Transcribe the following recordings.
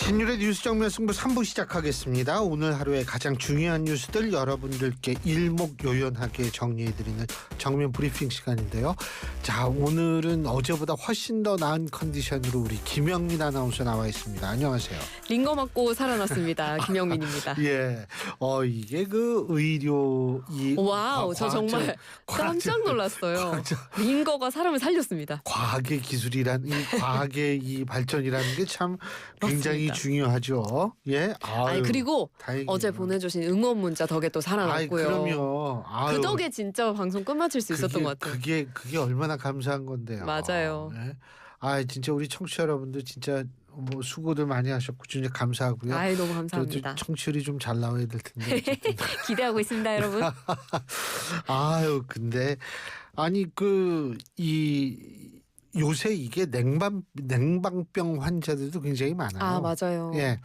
신율의 뉴스 정면 승부 3부 시작하겠습니다. 오늘 하루의 가장 중요한 뉴스들 여러분들께 일목요연하게 정리해드리는 정면 브리핑 시간인데요. 자, 오늘은 어제보다 훨씬 더 나은 컨디션으로 우리 김영민 아나운서 나와 있습니다. 안녕하세요. 링거 맞고 살아났습니다. 김영민입니다. 예, 이게 그 의료 와우, 저 정말 깜짝 놀랐어요. 링거가 사람을 살렸습니다. 과학의 기술이란 이 과학의 이 발전이라는 게 참 굉장히 중요하죠. 예. 아니 그리고 다행이네요. 어제 보내주신 응원 문자 덕에 또 살아났고요. 그럼요. 그 덕에 진짜 방송 끝마칠 수 있었던 것 같아요. 그게 얼마나 감사한 건데요. 맞아요. 네. 진짜 우리 청취자 여러분들 진짜 뭐 수고들 많이 하셨고 진짜 감사하고요. 너무 감사합니다. 청취율이 좀 잘 나와야 될 텐데. 기대하고 있습니다, 여러분. 근데 아니 요새 이게 냉방병 환자들도 굉장히 많아요. 맞아요. 예,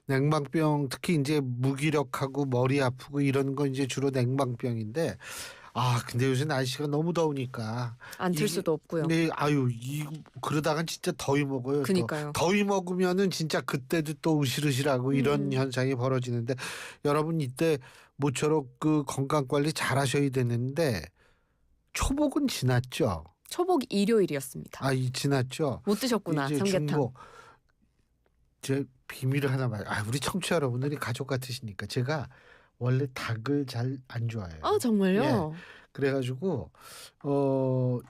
냉방병 특히 이제 무기력하고 머리 아프고 이런 건 이제 주로 냉방병인데. 근데 요새 날씨가 너무 더우니까 안 틀 수도 없고요. 네, 그러다가 진짜 더위 먹어요. 그니까요. 더위 먹으면은 진짜 그때도 또 으실으실하고 이런 현상이 벌어지는데 여러분 이때 모쪼록 그 건강 관리 잘 하셔야 되는데 초복은 지났죠. 초복 일요일이었습니다. 지났죠. 못 드셨구나, 이제 삼계탕. 중복. 제 비밀을 하나 말. 우리 청취자 여러분들이 가족 같으시니까 제가 원래 닭을 잘 안 좋아해요. 정말요? 예. 그래가지고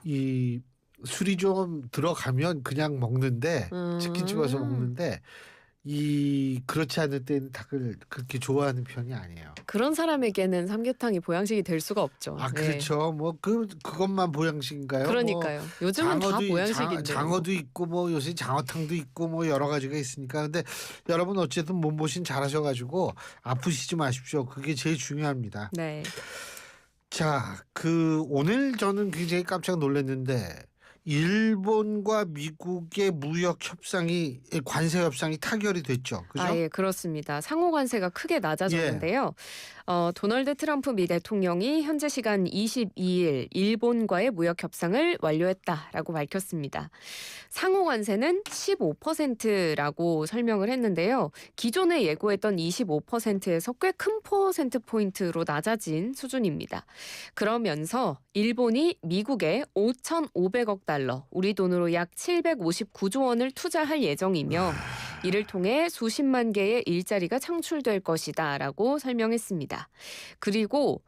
이 술이 좀 들어가면 그냥 먹는데 치킨집 와서 먹는데 그렇지 않을 때는 닭을 그렇게 좋아하는 편이 아니에요. 그런 사람에게는 삼계탕이 보양식이 될 수가 없죠. 그렇죠. 뭐 그것만 보양식인가요? 그러니까요. 요즘은 다 보양식인데. 장어도 있고 뭐 요새 장어탕도 있고 뭐 여러 가지가 있으니까. 근데 여러분 어쨌든 몸보신 잘하셔가지고 아프시지 마십시오. 그게 제일 중요합니다. 네. 자, 오늘 저는 굉장히 깜짝 놀랐는데 일본과 미국의 무역 협상이 관세 협상이 타결이 됐죠. 그죠? 예, 그렇습니다. 상호 관세가 크게 낮아졌는데요. 도널드 트럼프 미 대통령이 현재 시간 22일 일본과의 무역 협상을 완료했다라고 밝혔습니다. 상호 관세는 15%라고 설명을 했는데요. 기존에 예고했던 25%에서 꽤 큰 퍼센트 포인트로 낮아진 수준입니다. 그러면서 일본이 미국에 5,500억 달러, 우리 돈으로 약 759조 원을 투자할 예정이며 이를 통해 수십만 개의 일자리가 창출될 것이다라고 설명했습니다. 그리고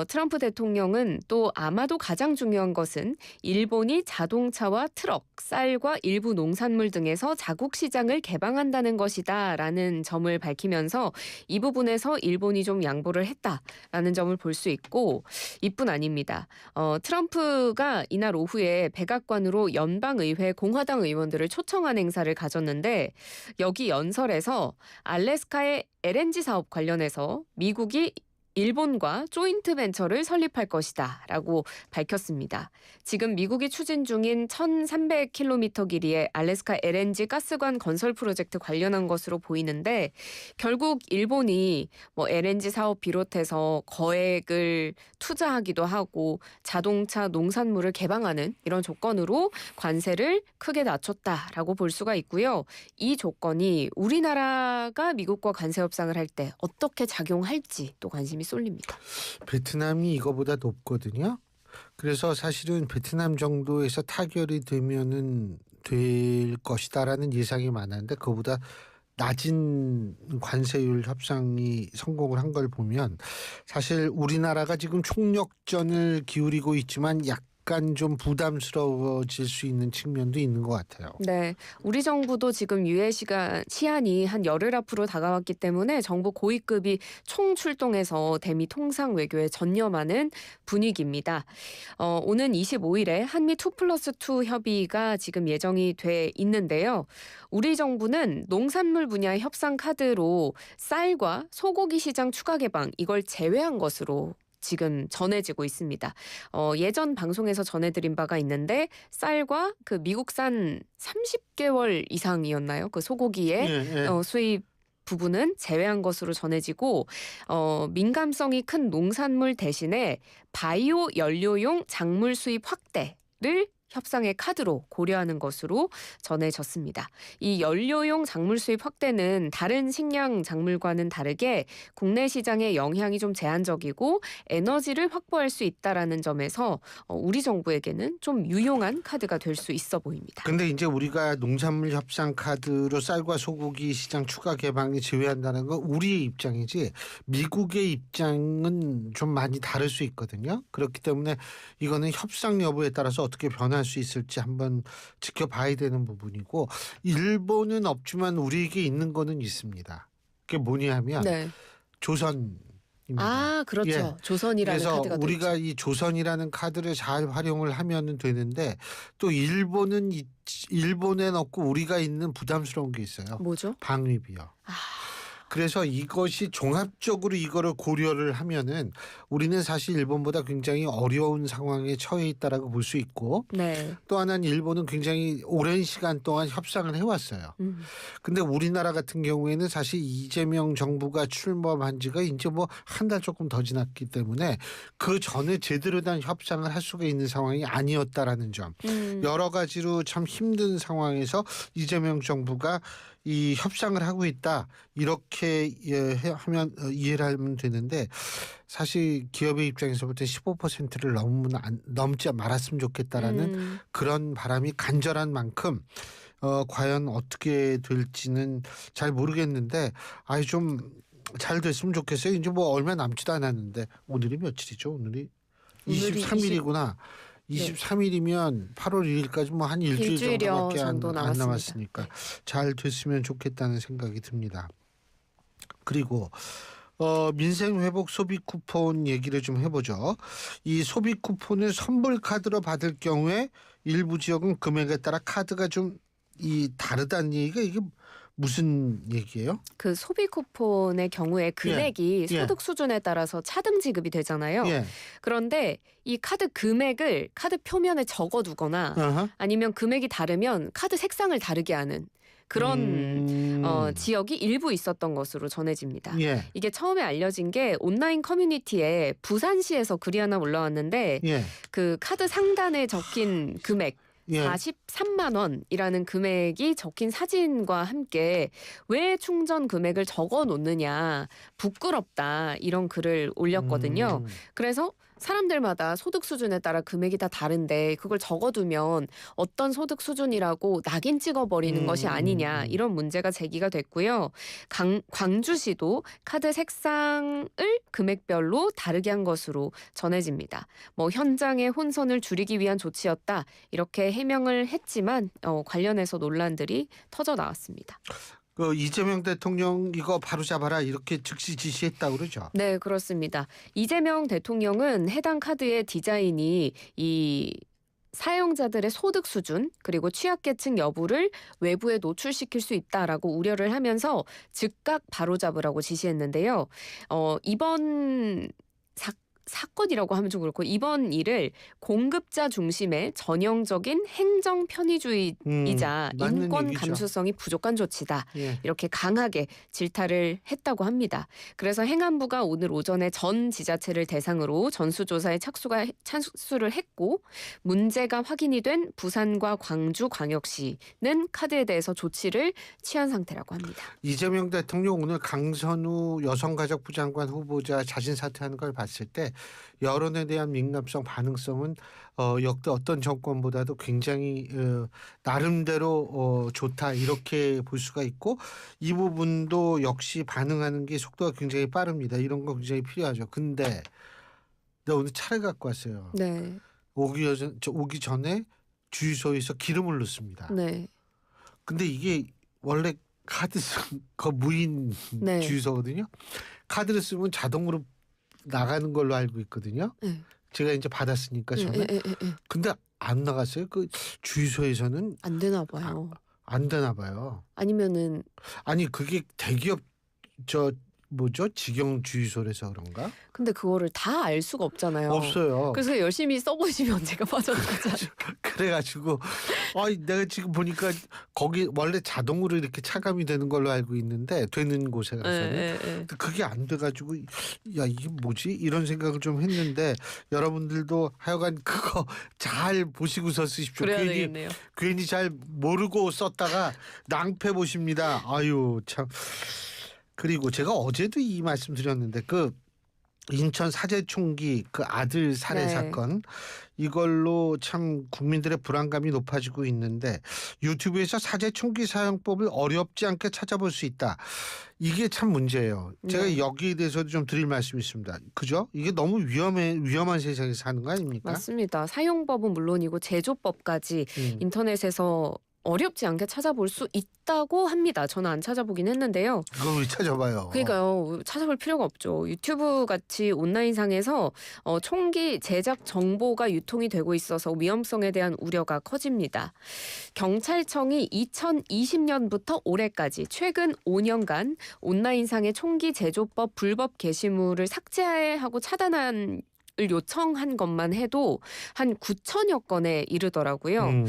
트럼프 대통령은 또 아마도 가장 중요한 것은 일본이 자동차와 트럭, 쌀과 일부 농산물 등에서 자국 시장을 개방한다는 것이다라는 점을 밝히면서 이 부분에서 일본이 좀 양보를 했다라는 점을 볼 수 있고 이뿐 아닙니다. 트럼프가 이날 오후에 백악관으로 연방의회 공화당 의원들을 초청한 행사를 가졌는데 여기 연설에서 알래스카의 LNG 사업 관련해서 미국이 일본과 조인트 벤처를 설립할 것이다 라고 밝혔습니다. 지금 미국이 추진 중인 1,300km 길이의 알래스카 LNG 가스관 건설 프로젝트 관련한 것으로 보이는데 결국 일본이 LNG 사업 비롯해서 거액을 투자하기도 하고 자동차, 농산물을 개방하는 이런 조건으로 관세를 크게 낮췄다라고 볼 수가 있고요. 이 조건이 우리나라가 미국과 관세 협상을 할 때 어떻게 작용할지 또 관심이 쏠립니다. 베트남이 이거보다 높거든요. 그래서 사실은 베트남 정도에서 타결이 되면은 될 것이다라는 예상이 많았는데 그거보다 낮은 관세율 협상이 성공을 한 걸 보면 사실 우리나라가 지금 총력전을 기울이고 있지만 약간 좀 부담스러워질 수 있는 측면도 있는 것 같아요. 네, 우리 정부도 지금 유예 시한이 한 열흘 앞으로 다가왔기 때문에 정부 고위급이 총출동해서 대미 통상 외교에 전념하는 분위기입니다. 오는 25일에 한미 2+2 협의가 지금 예정이 돼 있는데요. 우리 정부는 농산물 분야 협상 카드로 쌀과 소고기 시장 추가 개방 이걸 제외한 것으로 지금 전해지고 있습니다. 예전 방송에서 전해드린 바가 있는데 쌀과 그 미국산 30개월 이상이었나요? 그 소고기의 수입 부분은 제외한 것으로 전해지고 민감성이 큰 농산물 대신에 바이오 연료용 작물 수입 확대를 협상의 카드로 고려하는 것으로 전해졌습니다. 이 연료용 작물 수입 확대는 다른 식량 작물과는 다르게 국내 시장에 영향이 좀 제한적이고 에너지를 확보할 수 있다라는 점에서 우리 정부에게는 좀 유용한 카드가 될 수 있어 보입니다. 근데 이제 우리가 농산물 협상 카드로 쌀과 소고기 시장 추가 개방이 제외한다는 건 우리의 입장이지 미국의 입장은 좀 많이 다를 수 있거든요. 그렇기 때문에 이거는 협상 여부에 따라서 어떻게 변할 수 있을지 한번 지켜봐야 되는 부분이고 일본은 없지만 우리에게 있는 거는 있습니다. 그게 뭐냐면 네. 조선입니다. 아, 그렇죠. 예. 조선이라는 그래서 카드가 또 우리가 있죠. 이 조선이라는 카드를 잘 활용을 하면 되는데 또 일본엔 없고 우리가 있는 부담스러운 게 있어요. 뭐죠? 방위비요. 아, 그래서 이것이 종합적으로 이거를 고려를 하면은 우리는 사실 일본보다 굉장히 어려운 상황에 처해 있다라고 볼 수 있고 네. 또 하나는 일본은 굉장히 오랜 시간 동안 협상을 해왔어요. 근데 우리나라 같은 경우에는 사실 이재명 정부가 출범한 지가 이제 뭐 한 달 조금 더 지났기 때문에 그 전에 제대로 된 협상을 할 수가 있는 상황이 아니었다라는 점. 여러 가지로 참 힘든 상황에서 이재명 정부가 이 협상을 하고 있다 이렇게 하면 이해를 하면 되는데 사실 기업의 입장에서 볼 때 15%를 넘지 말았으면 좋겠다라는 그런 바람이 간절한 만큼 과연 어떻게 될지는 잘 모르겠는데 좀 잘 됐으면 좋겠어요. 이제 뭐 얼마 남지도 않았는데 오늘이 며칠이죠? 오늘이 23일이구나. 23일이면 8월 2일까지 뭐 한 일주일 일주일여 정도밖에 정도 안 남았습니다. 남았으니까 네. 잘 됐으면 좋겠다는 생각이 듭니다. 그리고 민생 회복 소비 쿠폰 얘기를 좀 해보죠. 이 소비 쿠폰을 선불 카드로 받을 경우에 일부 지역은 금액에 따라 카드가 좀 다르다는 얘기가 이게 무슨 얘기예요? 그 소비 쿠폰의 경우에 금액이 예. 소득 수준에 따라서 차등 지급이 되잖아요. 예. 그런데 이 카드 금액을 카드 표면에 적어두거나 어허. 아니면 금액이 다르면 카드 색상을 다르게 하는 그런 지역이 일부 있었던 것으로 전해집니다. 예. 이게 처음에 알려진 게 온라인 커뮤니티에 부산시에서 글이 하나 올라왔는데 예. 그 카드 상단에 적힌 금액 예. 43만 원이라는 금액이 적힌 사진과 함께 왜 충전 금액을 적어 놓느냐 부끄럽다 이런 글을 올렸거든요. 그래서 사람들마다 소득 수준에 따라 금액이 다 다른데 그걸 적어두면 어떤 소득 수준이라고 낙인 찍어버리는 것이 아니냐 이런 문제가 제기가 됐고요. 광주시도 카드 색상을 금액별로 다르게 한 것으로 전해집니다. 뭐 현장의 혼선을 줄이기 위한 조치였다 이렇게 해명을 했지만 관련해서 논란들이 터져 나왔습니다. 그 이재명 대통령 이거 바로 잡아라 이렇게 즉시 지시했다고 그러죠. 네, 그렇습니다. 이재명 대통령은 해당 카드의 디자인이 이 사용자들의 소득 수준 그리고 취약계층 여부를 외부에 노출시킬 수 있다라고 우려를 하면서 즉각 바로잡으라고 지시했는데요. 이번 사건이라고 하면 좀 그렇고 이번 일을 공급자 중심의 전형적인 행정 편의주의이자 맞는 인권 얘기죠. 감수성이 부족한 조치다. 예. 이렇게 강하게 질타를 했다고 합니다. 그래서 행안부가 오늘 오전에 전 지자체를 대상으로 전수조사에 착수를 했고 문제가 확인이 된 부산과 광주광역시는 카드에 대해서 조치를 취한 상태라고 합니다. 이재명 대통령 오늘 강선우 여성가족부 장관 후보자 자진 사퇴하는 걸 봤을 때 여론에 대한 민감성 반응성은 역대 어떤 정권보다도 굉장히 나름대로 좋다 이렇게 볼 수가 있고 이 부분도 역시 반응하는 게 속도가 굉장히 빠릅니다. 이런 거 굉장히 필요하죠. 근데 내가 오늘 차를 갖고 왔어요. 네. 오기 전에 주유소에서 기름을 넣습니다. 네. 근데 이게 원래 카드 그 무인 네. 주유소거든요. 카드를 쓰면 자동으로 나가는 걸로 알고 있거든요. 네. 제가 이제 받았으니까 저는. 근데 안 나갔어요. 그 주유소에서는 안 되나 봐요. 안 되나 봐요. 아니면은 아니 그게 대기업 뭐죠? 직영 주유소라서 그런가? 근데 그거를 다 알 수가 없잖아요. 없어요. 그래서 열심히 써보시면 제가 빠져나가잖아요. 그래가지고 내가 지금 보니까 거기 원래 자동으로 이렇게 차감이 되는 걸로 알고 있는데 되는 곳에 가서는 근데 그게 안 돼가지고 야 이게 뭐지 이런 생각을 좀 했는데 여러분들도 하여간 그거 잘 보시고서 쓰십시오. 그래야 되겠네요. 괜히 잘 모르고 썼다가 낭패 보십니다. 아유 참. 그리고 제가 어제도 이 말씀 드렸는데 그 인천 사제총기 그 아들 살해 네. 사건 이걸로 참 국민들의 불안감이 높아지고 있는데 유튜브에서 사제총기 사용법을 어렵지 않게 찾아볼 수 있다. 이게 참 문제예요. 제가 네. 여기에 대해서도 좀 드릴 말씀이 있습니다. 그죠? 이게 너무 위험한 세상에 사는 거 아닙니까? 맞습니다. 사용법은 물론이고 제조법까지 인터넷에서 어렵지 않게 찾아볼 수 있다고 합니다. 저는 안 찾아보긴 했는데요. 그걸 왜 찾아봐요? 그러니까요. 찾아볼 필요가 없죠. 유튜브 같이 온라인상에서 총기 제작 정보가 유통이 되고 있어서 위험성에 대한 우려가 커집니다. 경찰청이 2020년부터 올해까지 최근 5년간 온라인상의 총기 제조법 불법 게시물을 삭제하고 차단한 을 요청한 것만 해도 한 9천여 건에 이르더라고요.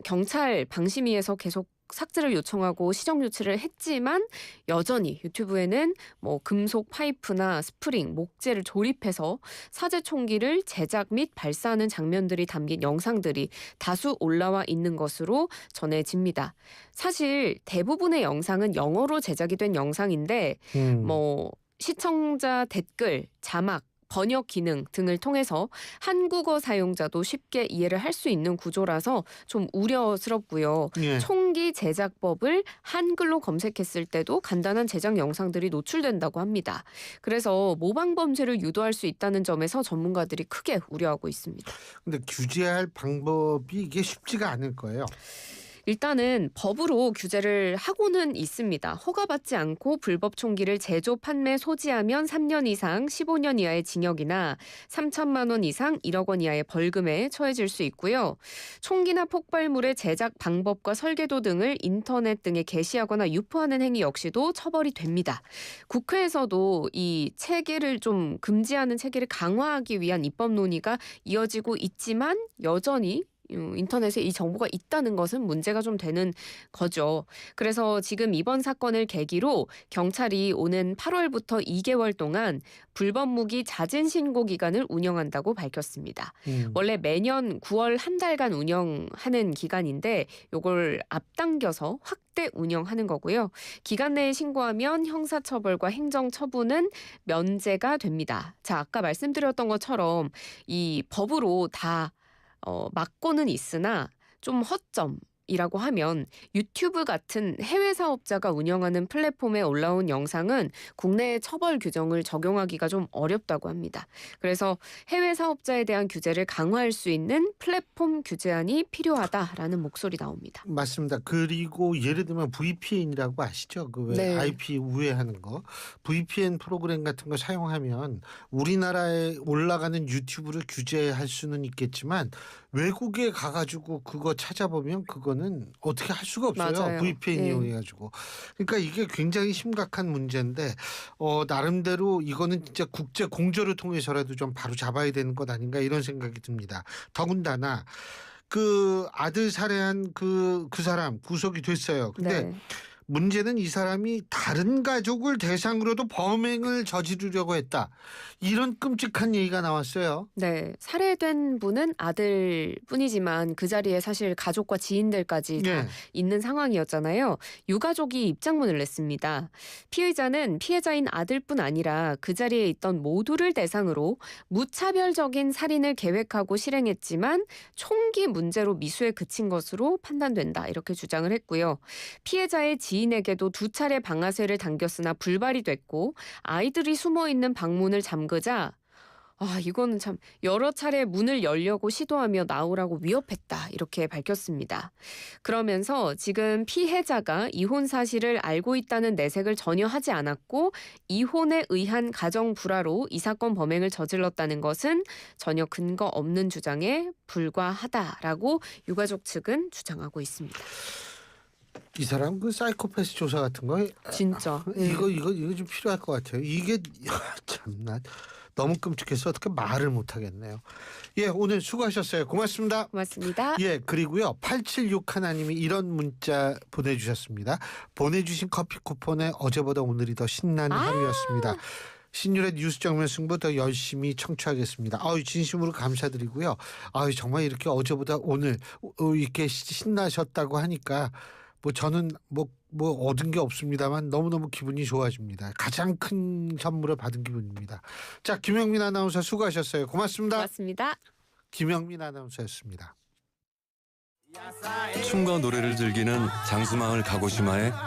경찰 방심위에서 계속 삭제를 요청하고 시정 조치를 했지만 여전히 유튜브에는 뭐 금속 파이프나 스프링, 목재를 조립해서 사제 총기를 제작 및 발사하는 장면들이 담긴 영상들이 다수 올라와 있는 것으로 전해집니다. 사실 대부분의 영상은 영어로 제작이 된 영상인데 뭐 시청자 댓글, 자막, 번역 기능 등을 통해서 한국어 사용자도 쉽게 이해를 할 수 있는 구조라서 좀 우려스럽고요. 예. 총기 제작법을 한글로 검색했을 때도 간단한 제작 영상들이 노출된다고 합니다. 그래서 모방 범죄를 유도할 수 있다는 점에서 전문가들이 크게 우려하고 있습니다. 근데 규제할 방법이 이게 쉽지가 않을 거예요. 일단은 법으로 규제를 하고는 있습니다. 허가받지 않고 불법 총기를 제조, 판매, 소지하면 3년 이상 15년 이하의 징역이나 3천만 원 이상 1억 원 이하의 벌금에 처해질 수 있고요. 총기나 폭발물의 제작 방법과 설계도 등을 인터넷 등에 게시하거나 유포하는 행위 역시도 처벌이 됩니다. 국회에서도 이 체계를 좀 금지하는 체계를 강화하기 위한 입법 논의가 이어지고 있지만 여전히 인터넷에 이 정보가 있다는 것은 문제가 좀 되는 거죠. 그래서 지금 이번 사건을 계기로 경찰이 오는 8월부터 2개월 동안 불법 무기 자진 신고 기간을 운영한다고 밝혔습니다. 원래 매년 9월 한 달간 운영하는 기간인데 이걸 앞당겨서 확대 운영하는 거고요. 기간 내에 신고하면 형사처벌과 행정처분은 면제가 됩니다. 자, 아까 말씀드렸던 것처럼 이 법으로 다 막고는 있으나 좀 허점이라고 하면 유튜브 같은 해외 사업자가 운영하는 플랫폼에 올라온 영상은 국내의 처벌 규정을 적용하기가 좀 어렵다고 합니다. 그래서 해외 사업자에 대한 규제를 강화할 수 있는 플랫폼 규제안이 필요하다라는 목소리 나옵니다. 맞습니다. 그리고 예를 들면 VPN이라고 아시죠? 그 왜 네. IP 우회하는 거. VPN 프로그램 같은 거 사용하면 우리나라에 올라가는 유튜브를 규제할 수는 있겠지만 외국에 가가지고 그거 찾아보면 그거는 어떻게 할 수가 없어요. 맞아요. VPN 네. 이용해가지고. 그러니까 이게 굉장히 심각한 문제인데 나름대로 이거는 진짜 국제 공조를 통해서라도 좀 바로 잡아야 되는 것 아닌가 이런 생각이 듭니다. 더군다나 그 아들 살해한 그 사람 구속이 됐어요. 근데 네. 문제는 이 사람이 다른 가족을 대상으로도 범행을 저지르려고 했다. 이런 끔찍한 얘기가 나왔어요. 네, 살해된 분은 아들뿐이지만 그 자리에 사실 가족과 지인들까지 다 예. 있는 상황이었잖아요. 유가족이 입장문을 냈습니다. 피의자는 피해자인 아들뿐 아니라 그 자리에 있던 모두를 대상으로 무차별적인 살인을 계획하고 실행했지만 총기 문제로 미수에 그친 것으로 판단된다. 이렇게 주장을 했고요. 피해자의 지인에게도 2차례 방아쇠를 당겼으나 불발이 됐고 아이들이 숨어있는 방문을 잠그자 이거는 참 여러 차례 문을 열려고 시도하며 나오라고 위협했다 이렇게 밝혔습니다. 그러면서 지금 피해자가 이혼 사실을 알고 있다는 내색을 전혀 하지 않았고 이혼에 의한 가정 불화로 이 사건 범행을 저질렀다는 것은 전혀 근거 없는 주장에 불과하다라고 유가족 측은 주장하고 있습니다. 이 사람 그 사이코패스 조사 같은 거 진짜. 이거 좀 필요할 것 같아요. 이게 참나 너무 끔찍해서 어떻게 말을 못 하겠네요. 예, 오늘 수고하셨어요. 고맙습니다. 고맙습니다. 예, 그리고요. 876 하나님이 이런 문자 보내주셨습니다. 보내주신 커피 쿠폰에 어제보다 오늘이 더 신나는 하루였습니다. 신율의 뉴스 정면 승부 더 열심히 청취하겠습니다. 진심으로 감사드리고요. 정말 이렇게 어제보다 오늘 이렇게 신나셨다고 하니까 뭐 저는 뭐 얻은 게 없습니다만 너무너무 기분이 좋아집니다. 가장 큰 선물을 받은 기분입니다. 자, 김영민 아나운서 수고하셨어요. 고맙습니다. 고맙습니다. 김영민 아나운서였습니다. 춤과 노래를 즐기는 장수마을 가고시마의